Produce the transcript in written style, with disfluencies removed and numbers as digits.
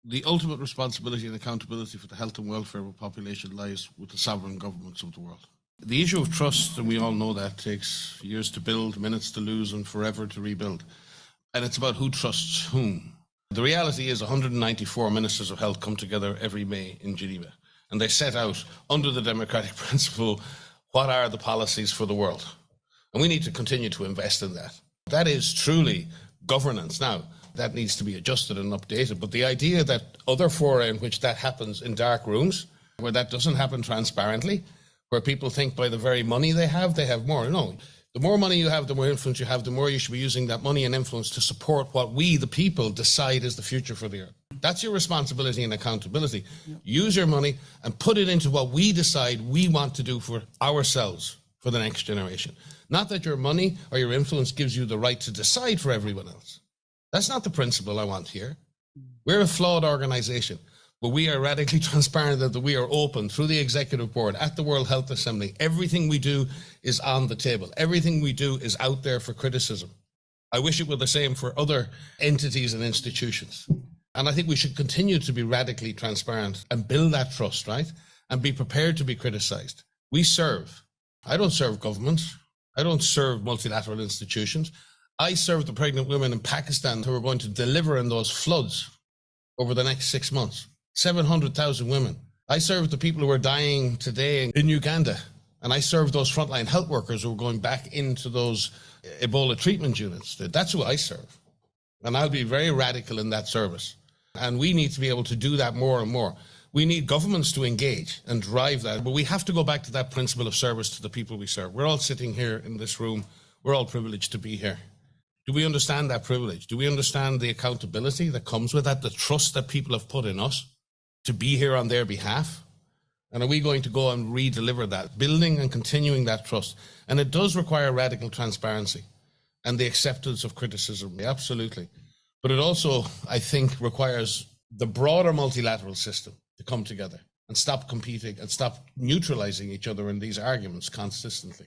The ultimate responsibility and accountability for the health and welfare of a population lies with the sovereign governments of the world. The issue of trust, and we all know that, takes years to build, minutes to lose, and forever to rebuild. And it's about who trusts whom. The reality is 194 ministers of health come together every May in Geneva, and they set out, under the democratic principle, what are the policies for the world. And we need to continue to invest in that. That is truly governance. Now, that needs to be adjusted and updated, but the idea that other fora in which that happens in dark rooms, where that doesn't happen transparently, where people think by the very money they have more. No, the more money you have, the more influence you have, the more you should be using that money and influence to support what we, the people, decide is the future for the earth. That's your responsibility and accountability. Yep. Use your money and put it into what we decide we want to do for ourselves, for the next generation. Not that your money or your influence gives you the right to decide for everyone else. That's not the principle I want here. We're a flawed organization, but we are radically transparent that we are open through the executive board at the World Health Assembly. Everything we do is on the table. Everything we do is out there for criticism. I wish it were the same for other entities and institutions. And I think we should continue to be radically transparent and build that trust, right? And be prepared to be criticized. We serve. I don't serve governments. I don't serve multilateral institutions. I serve the pregnant women in Pakistan who are going to deliver in those floods over the next 6 months. 700,000 women. I serve the people who are dying today in Uganda. And I serve those frontline health workers who are going back into those Ebola treatment units. That's who I serve. And I'll be very radical in that service. And we need to be able to do that more and more. We need governments to engage and drive that. But we have to go back to that principle of service to the people we serve. We're all sitting here in this room. We're all privileged to be here. Do we understand that privilege? Do we understand the accountability that comes with that, the trust that people have put in us to be here on their behalf? And are we going to go and re-deliver that, building and continuing that trust? And it does require radical transparency and the acceptance of criticism, absolutely. But it also, I think, requires the broader multilateral system to come together and stop competing and stop neutralizing each other in these arguments consistently.